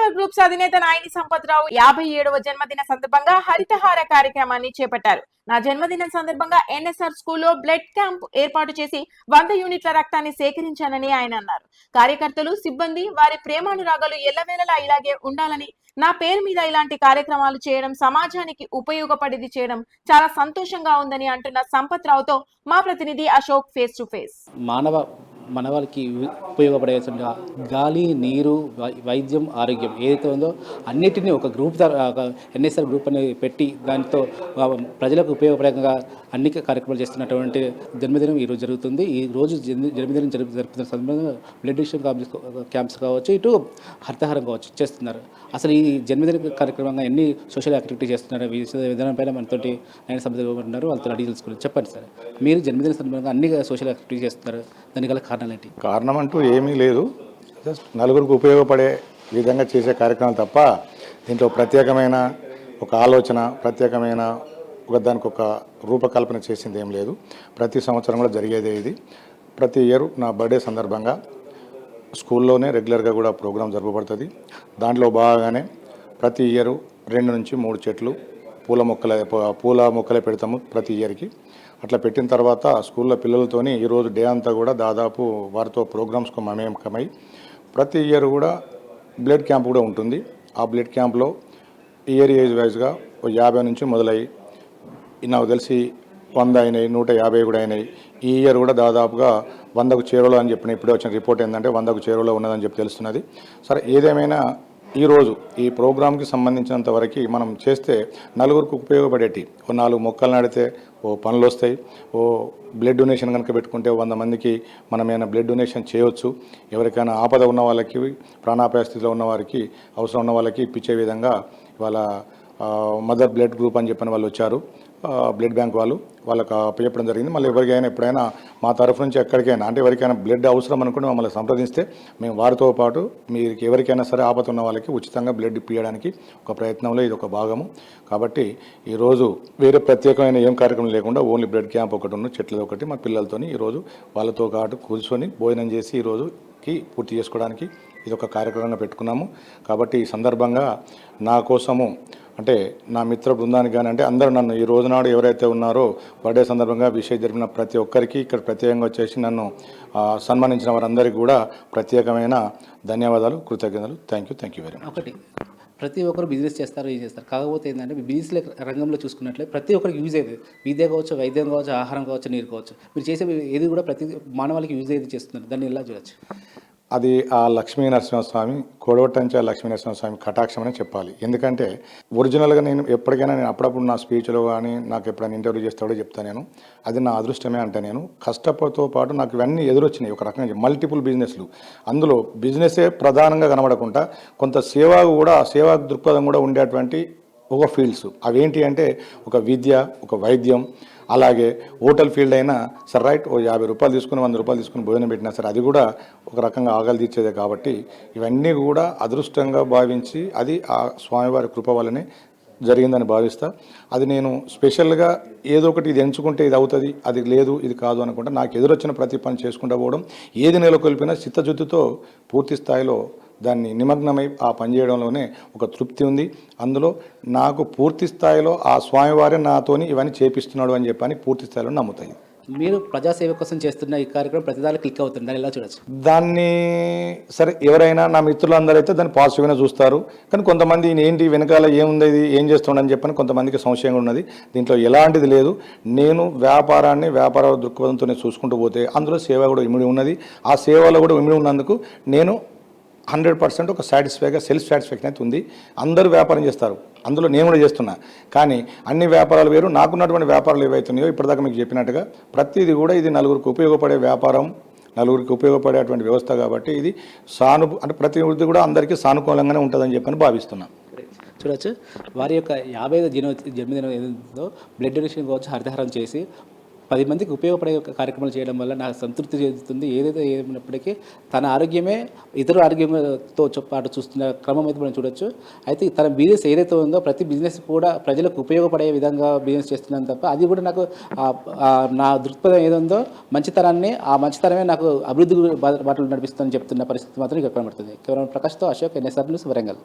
NSR groups అధినేత నాయని సంపత్రావు 57వ జన్మదిన సందర్భంగా హరితహార కార్యక్రమాన్ని చేపట్టారు. నా జన్మదినం సందర్భంగా ఎన్ఎస్ఆర్ స్కూల్లో బ్లడ్ క్యాంప్ ఏర్పాటు చేసి 100 యూనిట్ల రక్తాన్ని సేకరించానని ఆయన అన్నారు. కార్యకర్తలు, సిబ్బంది వారి ప్రేమానురాగాలు ఎల్లవేళలా ఇలాగే ఉండాలని, నా పేరు మీద ఇలాంటి కార్యక్రమాలు చేయడం, సమాజానికి ఉపయోగపడేది చేయడం చాలా సంతోషంగా ఉందని అంటున్న సంపత్రావుతో మా ప్రతినిధి అశోక్ ఫేస్ టు ఫేస్. మనవాళ్ళకి ఉపయోగపడేసిన గాలి, నీరు, వైద్యం, ఆరోగ్యం ఏదైతే ఉందో అన్నిటినీ ఒక గ్రూప్ ఎన్ఎస్ఆర్ గ్రూప్ అనేది పెట్టి దాంతో ప్రజలకు ఉపయోగపడంగా అన్ని కార్యక్రమాలు చేస్తున్నటువంటి జన్మదినం ఈరోజు జరుగుతుంది. ఈ రోజు జన్మదినం జరుపుతున్న సందర్భంగా బ్లడ్ డొనేషన్ క్యాంప్స్ కావచ్చు, ఇటు హరితహారం కావచ్చు చేస్తున్నారు. అసలు ఈ జన్మదిన కార్యక్రమంగా ఎన్ని సోషల్ యాక్టివిటీ చేస్తున్నారు విధానం పైన మనతోటి ఆయన సంబంధించి ఉన్నారు. వాళ్ళతో అడిగి తెలుసుకున్నారు. చెప్పండి సార్, మీరు జన్మదిన సందర్భంగా అన్ని సోషల్ యాక్టివిటీ చేస్తున్నారు, దానికి గల కారణాలు ఏంటి? కారణం అంటూ ఏమీ లేదు, జస్ట్ నలుగురికి ఉపయోగపడే విధంగా చేసే కార్యక్రమం తప్ప దీంట్లో ప్రత్యేకమైన ఒక ఆలోచన, ప్రత్యేకమైన దానికి ఒక రూపకల్పన చేసింది ఏం లేదు. ప్రతి సంవత్సరం కూడా జరిగేదే ఇది. ప్రతి ఇయర్ నా బర్త్డే సందర్భంగా స్కూల్లోనే రెగ్యులర్గా కూడా ప్రోగ్రాం జరపబడుతుంది. దాంట్లో బాగానే ప్రతి ఇయర్ 2 నుంచి 3 చెట్లు పూల మొక్కలే పెడతాము ప్రతి ఇయర్కి. అట్లా పెట్టిన తర్వాత స్కూల్లో పిల్లలతోని ఈరోజు డే అంతా కూడా దాదాపు వారితో ప్రోగ్రామ్స్కు మమేకమై ప్రతి ఇయర్ కూడా బ్లడ్ క్యాంప్ కూడా ఉంటుంది. ఆ బ్లడ్ క్యాంప్లో ఇయర్ ఏజ్ వైజ్గా 50 నుంచి మొదలయ్యి నాకు తెలిసి 100 అయినాయి, 150 కూడా అయినాయి. ఈ ఇయర్ కూడా దాదాపుగా 100కు చేరువలో అని చెప్పిన ఇప్పుడే వచ్చిన రిపోర్ట్ ఏంటంటే 100కు చేరువలో ఉన్నదని చెప్పి తెలుస్తున్నది. సరే, ఏదేమైనా ఈరోజు ఈ ప్రోగ్రాంకి సంబంధించినంత వరకు మనం చేస్తే నలుగురికి ఉపయోగపడేటి ఓ 4 మొక్కలు నాటితే ఓ పనులు వస్తాయి. ఓ బ్లడ్ డొనేషన్ కనుక పెట్టుకుంటే 100 మందికి మనం ఏమైనా బ్లడ్ డొనేషన్ చేయవచ్చు. ఎవరికైనా ఆపద ఉన్న వాళ్ళకి, ప్రాణాపాయ స్థితిలో ఉన్న వారికి, అవసరం ఉన్న వాళ్ళకి ఇప్పించే విధంగా ఇవాళ మదర్ బ్లడ్ గ్రూప్ అని చెప్పిన వాళ్ళు వచ్చారు, బ్లడ్ బ్యాంక్ వాళ్ళకి అప్పచెప్పడం జరిగింది. మళ్ళీ ఎవరికైనా ఎప్పుడైనా మా తరఫు నుంచి ఎక్కడికైనా అంటే ఎవరికైనా బ్లడ్ అవసరం అనుకుంటే మమ్మల్ని సంప్రదిస్తే మేము వారితో పాటు మీకు ఎవరికైనా సరే ఆపద ఉన్న వాళ్ళకి ఉచితంగా బ్లడ్ ఇప్పించడానికి ఒక ప్రయత్నంలో ఇది ఒక భాగము. కాబట్టి ఈరోజు వేరే ప్రత్యేకమైన ఏం కార్యక్రమం లేకుండా ఓన్లీ బ్లడ్ క్యాంప్ ఒకటి ఉన్న చెట్లది ఒకటి మా పిల్లలతోని ఈరోజు వాళ్ళతో పాటు కూర్చొని భోజనం చేసి ఈరోజుకి పూర్తి చేసుకోవడానికి ఇది ఒక కార్యక్రమంగా పెట్టుకున్నాము. కాబట్టి ఈ సందర్భంగా నా కోసము అంటే నా మిత్ర బృందానికి కానీ అంటే అందరూ నన్ను ఈ రోజునాడు ఎవరైతే ఉన్నారో బర్త్డే సందర్భంగా విషయం జరిపిన ప్రతి ఒక్కరికి ఇక్కడ ప్రత్యేకంగా వచ్చేసి నన్ను సన్మానించిన వారందరికీ కూడా ప్రత్యేకమైన ధన్యవాదాలు, కృతజ్ఞతలు. Thank you very much. ఒకటి, ప్రతి ఒక్కరు బిజినెస్ చేస్తారు, ఏం చేస్తారు. కాకపోతే ఏంటంటే బిజినెస్ రంగంలో చూసుకున్నట్లే ప్రతి ఒక్కరికి యూజ్ అయ్యేది. విద్య కావచ్చు, వైద్యం కావచ్చు, ఆహారం కావచ్చు, నీరు కావచ్చు. మీరు చేసే ఏది కూడా ప్రతి మానవాళికి యూజ్ అయ్యేది చేస్తున్నారు. దాన్ని ఎలా చూడవచ్చు? అది ఆ లక్ష్మీ నరసింహస్వామి, కోడవటంచ లక్ష్మీ నరసింహస్వామి కటాక్షం అని చెప్పాలి. ఎందుకంటే ఒరిజినల్గా నేను ఎప్పటికైనా అప్పుడప్పుడు నా స్పీచ్లో కానీ నాకు ఎప్పుడైనా ఇంటర్వ్యూ చేస్తే చెప్తాను నేను, అది నా అదృష్టమే అంటే నేను కష్టపడితో పాటు నాకు ఇవన్నీ ఎదురొచ్చినాయి. ఒక రకంగా మల్టిపుల్ బిజినెస్లు, అందులో బిజినెసే ప్రధానంగా కనబడకుండా కొంత సేవా దృక్పథం కూడా ఉండేటువంటి ఒక ఫీల్డ్స్ అవేంటి అంటే ఒక విద్య, ఒక వైద్యం, అలాగే హోటల్ ఫీల్డ్ అయినా సరే రైట్ ఓ 50 రూపాయలు తీసుకుని 100 రూపాయలు తీసుకుని భోజనం పెట్టినా సరే అది కూడా ఒక రకంగా ఆకలి తీర్చేదే. కాబట్టి ఇవన్నీ కూడా అదృష్టంగా భావించి అది ఆ స్వామివారి కృప వల్లనే జరిగిందని భావిస్తా. అది నేను స్పెషల్గా ఏదో ఒకటి ఇది ఎంచుకుంటే ఇది అవుతుంది, అది లేదు ఇది కాదు అనుకుంటా నాకు ఎదురొచ్చిన ప్రతి పని చేసుకుంటూ పోవడం, ఏది నెలకొల్పినా చిత్తశుద్ధితో పూర్తి స్థాయిలో దాన్ని నిమగ్నమై ఆ పని చేయడంలోనే ఒక తృప్తి ఉంది. అందులో నాకు పూర్తి స్థాయిలో ఆ స్వామివారే నాతోని ఇవన్నీ చేపిస్తున్నాడు అని చెప్పని పూర్తి స్థాయిలో నమ్ముతాయి. మీరు ప్రజాసేవ కోసం చేస్తున్న ఈ కార్యక్రమం ప్రతిదాన్ని క్లిక్ అవుతుంది, దాన్ని ఎలా చూడొచ్చు? దాన్ని సరే ఎవరైనా నా మిత్రులందరూ అయితే దాన్ని పాజిటివ్గానే చూస్తారు. కానీ కొంతమంది ఏంటి వెనకాల ఏముంది, ఇది ఏం చేస్తుండని చెప్పని కొంతమందికి సంశయంగా ఉన్నది. దీంట్లో ఎలాంటిది లేదు. నేను వ్యాపార దృక్పథంతోనే చూసుకుంటూ పోతే అందులో సేవ కూడా ఇమిడి ఉన్నది. ఆ సేవలో కూడా ఇమిడి ఉన్నందుకు నేను 100% ఒక సెల్ఫ్ సాటిస్ఫాక్షన్ అయితే ఉంది. అందరూ వ్యాపారం చేస్తారు, అందులో నేను కూడా చేస్తున్నా. కానీ అన్ని వ్యాపారాలు వేరు, నాకున్నటువంటి వ్యాపారాలు ఏవైతున్నాయో ఇప్పటిదాకా మీకు చెప్పినట్టుగా ప్రతిదీ కూడా ఇది నలుగురికి ఉపయోగపడే వ్యాపారం, నలుగురికి ఉపయోగపడేటువంటి వ్యవస్థ. కాబట్టి ఇది అంటే ప్రతి వృత్తి కూడా అందరికీ సానుకూలంగానే ఉంటుందని చెప్పని భావిస్తున్నాను. చూడవచ్చు, వారి యొక్క 50వ జన్మదినం ఏదో బ్లడ్ డొనేషన్ కావచ్చు, హరితహారం చేసి 10 మందికి ఉపయోగపడే ఒక కార్యక్రమాలు చేయడం వల్ల నాకు సంతృప్తి చెందుతుంది. ఏదైతే ఏమైనప్పటికీ తన ఆరోగ్యమే ఇతర ఆరోగ్యంతో పాటు చూస్తున్న క్రమం అయితే మనం చూడొచ్చు. అయితే తన బిజినెస్ ఏదైతే ఉందో ప్రతి బిజినెస్ కూడా ప్రజలకు ఉపయోగపడే విధంగా బిజినెస్ చేస్తున్నాను తప్ప అది కూడా నాకు నా దృక్పథం ఏదుందో మంచితనాన్ని ఆ మంచితనమే నాకు అభివృద్ధి బాటలు నడిపిస్తుందని చెప్తున్న పరిస్థితి మాత్రం ఇక్కడ కనబడుతుంది. కేవలం ప్రకాష్తో అశోక్, NSR న్యూస్, వరంగల్.